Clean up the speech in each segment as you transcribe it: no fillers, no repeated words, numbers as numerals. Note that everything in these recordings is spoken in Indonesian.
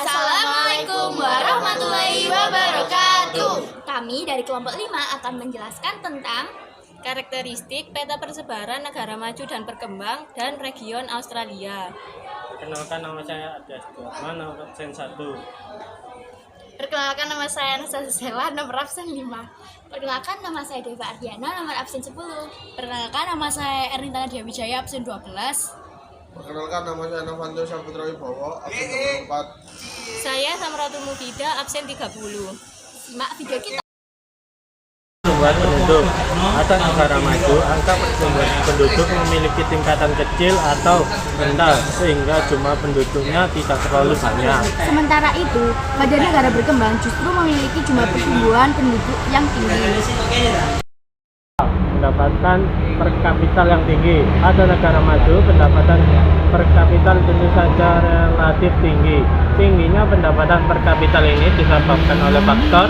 Assalamualaikum warahmatullahi wabarakatuh. Kami dari kelompok 5 akan menjelaskan tentang Karakteristik peta persebaran negara maju dan berkembang dan region Australia. Perkenalkan, nama saya Adias Dharma, nomor absen 1. Perkenalkan, nama saya Anastasia Sela, nomor absen 5. Perkenalkan, nama saya Deva Ardiana, nomor absen 10. Perkenalkan, nama saya Ernita Nadia Wijaya, absen 12. Perkenalkan, nama saya Novanto Saputra Wibowo, absen 4. Saya Samratul Mufida, absen 30. Simak video kita. Pertumbuhan penduduk atau negara maju, angka pertumbuhan penduduk memiliki tingkatan kecil atau rendah sehingga jumlah penduduknya tidak terlalu banyak. Sementara itu, pada negara berkembang justru memiliki jumlah pertumbuhan penduduk yang tinggi. Pendapatan per kapital yang tinggi. Ada negara maju, pendapatan per kapital tentu saja relatif tinggi. Tingginya pendapatan per kapital ini disebabkan oleh faktor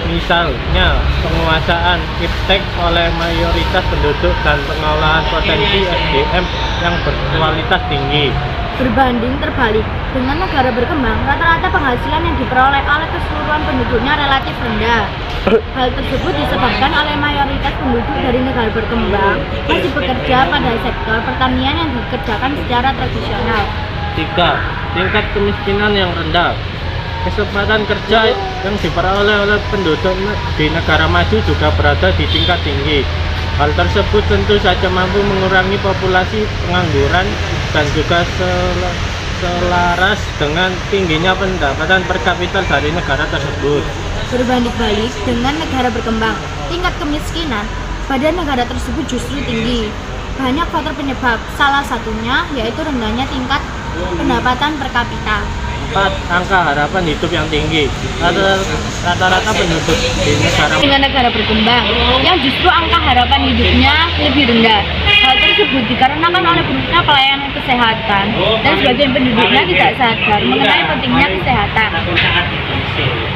misalnya penguasaan iptek oleh mayoritas penduduk dan pengolahan potensi SDM yang berkualitas tinggi. Berbanding terbalik, dengan negara berkembang, rata-rata penghasilan yang diperoleh oleh keseluruhan penduduknya relatif rendah. Hal tersebut disebabkan oleh mayoritas penduduk dari negara berkembang masih bekerja pada sektor pertanian yang dikerjakan secara tradisional. 3. Tingkat kemiskinan yang rendah. Kesempatan kerja yang diperoleh oleh penduduk di negara maju juga berada di tingkat tinggi. Hal tersebut tentu saja mampu mengurangi populasi pengangguran dan juga selaras dengan tingginya pendapatan per kapita dari negara tersebut. Berbanding balik dengan negara berkembang, tingkat kemiskinan pada negara tersebut justru tinggi. Banyak faktor penyebab, salah satunya yaitu rendahnya tingkat pendapatan per kapita. 4. Angka harapan hidup yang tinggi. Rata-rata penduduk di negara berkembang yang justru angka harapan hidupnya lebih rendah. Hal tersebut dikarenakan oleh buruknya pelayanan kesehatan dan sebagian penduduknya tidak sadar mengenai pentingnya kesehatan.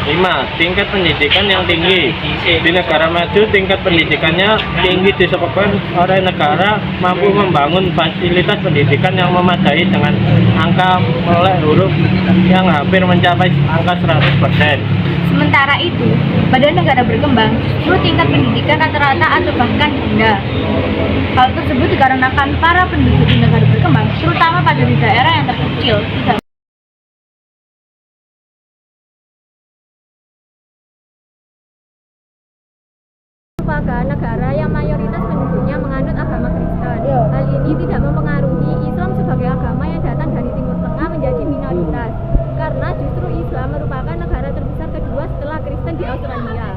5. Tingkat pendidikan yang tinggi. Di negara maju, tingkat pendidikannya tinggi disebabkan oleh negara mampu membangun fasilitas pendidikan yang memadai dengan angka melek huruf yang hampir mencapai angka 100%. Sementara itu, pada negara berkembang, justru tingkat pendidikan rata-rata atau bahkan rendah. Hal tersebut dikarenakan para penduduk di negara berkembang, terutama pada di daerah yang terpencil, tidak Merupakan negara yang mayoritas penduduknya menganut agama Kristen. Hal ini tidak mempengaruhi Islam sebagai agama yang datang dari Timur Tengah menjadi minoritas, karena justru Islam merupakan negara terbesar kedua setelah Kristen di Australia.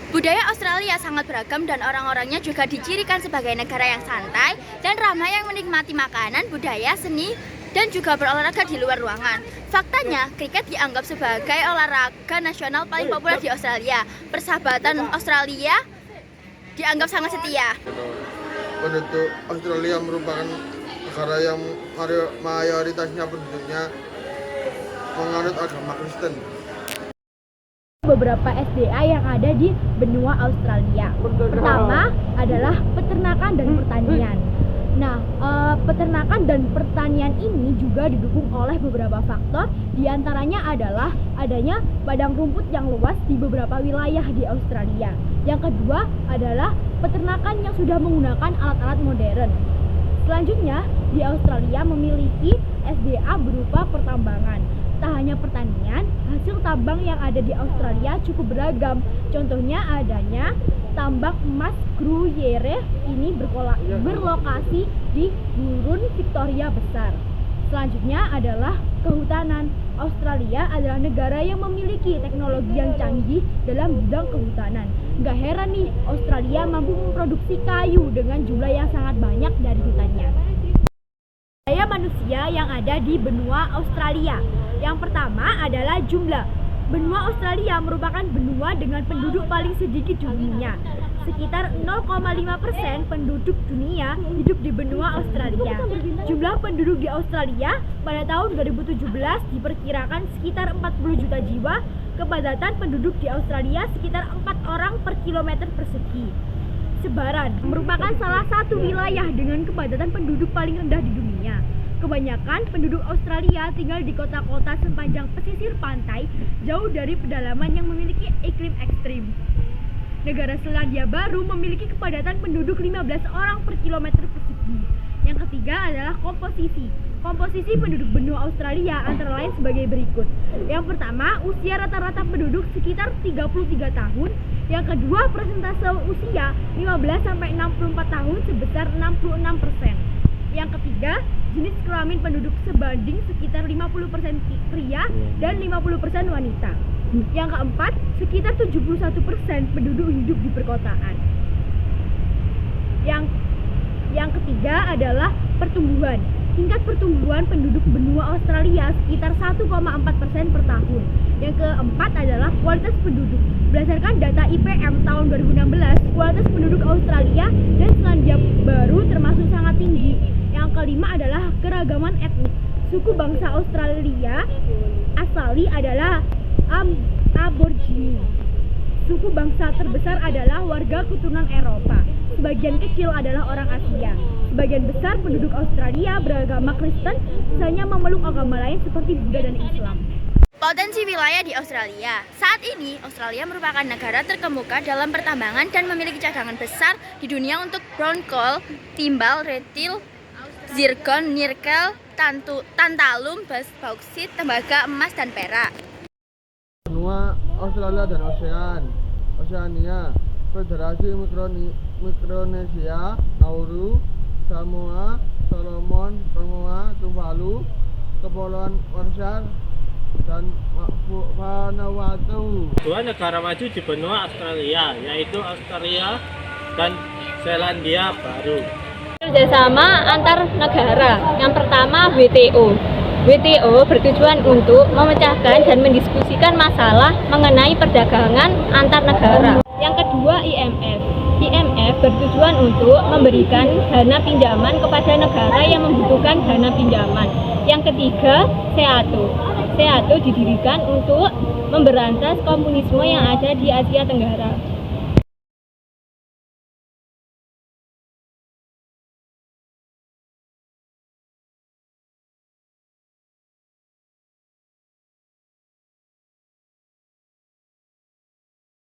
Budaya Australia sangat beragam dan orang-orangnya juga dicirikan sebagai negara yang santai dan ramah yang menikmati makanan, budaya, seni, dan juga berolahraga di luar ruangan. Faktanya, kriket dianggap sebagai olahraga nasional paling populer di Australia. Persahabatan Australia dianggap sangat setia. Penduduk Australia merupakan negara yang mayoritasnya penduduknya menganut agama Kristen. Beberapa SDA yang ada di benua Australia. Pertama adalah peternakan dan pertanian. Nah, peternakan dan pertanian ini juga didukung oleh beberapa faktor, diantaranya adalah adanya padang rumput yang luas di beberapa wilayah di Australia. Yang kedua adalah peternakan yang sudah menggunakan alat-alat modern. Selanjutnya, di Australia memiliki SDA berupa pertambangan. Tak hanya pertanian, hasil tambang yang ada di Australia cukup beragam. Contohnya adanya tambang emas Gruyere ini berlokasi di Gurun Victoria Besar. Selanjutnya adalah kehutanan. Australia adalah negara yang memiliki teknologi yang canggih dalam bidang kehutanan. Gak heran nih, Australia mampu memproduksi kayu dengan jumlah yang sangat banyak dari hutannya. Daya manusia yang ada di benua Australia. Yang pertama adalah jumlah. Benua Australia merupakan benua dengan penduduk paling sedikit di dunia. Sekitar 0,5% penduduk dunia hidup di benua Australia. Jumlah penduduk di Australia pada tahun 2017 diperkirakan sekitar 40 juta jiwa. Kepadatan penduduk di Australia sekitar 4 orang per kilometer persegi. Sebaran merupakan salah satu wilayah dengan kepadatan penduduk paling rendah di dunia. kebanyakan penduduk Australia tinggal di kota-kota sepanjang pesisir pantai, jauh dari pedalaman yang memiliki iklim ekstrim. Negara Selandia Baru memiliki kepadatan penduduk 15 orang per kilometer persegi. Yang ketiga adalah komposisi. Komposisi penduduk benua Australia antara lain sebagai berikut. Yang pertama, usia rata-rata penduduk sekitar 33 tahun. Yang kedua, persentase usia 15 sampai 64 tahun sebesar 66%. Yang ketiga, jenis kelamin penduduk sebanding sekitar 50% pria dan 50% wanita. Yang keempat, sekitar 71% penduduk hidup di perkotaan. Yang ketiga adalah pertumbuhan. Tingkat pertumbuhan penduduk benua Australia sekitar 1,4% per tahun. Yang keempat adalah kualitas penduduk. Berdasarkan data IPM tahun 2016, kualitas penduduk Australia dan Selandia Baru termasuk sangat tinggi. Yang kelima adalah keragaman etnik. Suku bangsa Australia asali adalah Aborigine. Suku bangsa terbesar adalah warga keturunan Eropa. Sebagian kecil adalah orang Asia. Sebagian besar penduduk Australia beragama Kristen, sisanya memeluk agama lain seperti Buddha dan Islam. Potensi wilayah di Australia. Saat ini, Australia merupakan negara terkemuka dalam pertambangan dan memiliki cadangan besar di dunia untuk brown coal, timbal, retil, zircon, nikel, tantalum, bauksit, tembaga, emas, dan perak. Benua Australia dan Oceania, Federasi Mikronesia, Nauru, Samoa, Solomon, Tuvalu, Kepulauan Marshall, dan Vanuatu. Dua negara maju di benua Australia, yaitu Australia dan Selandia Baru. Kerjasama antar negara. Yang pertama WTO. WTO bertujuan untuk memecahkan dan mendiskusikan masalah mengenai perdagangan antar negara. Yang kedua IMF. IMF bertujuan untuk memberikan dana pinjaman kepada negara yang membutuhkan dana pinjaman. Yang ketiga SEATO. SEATO didirikan untuk memberantas komunisme yang ada di Asia Tenggara.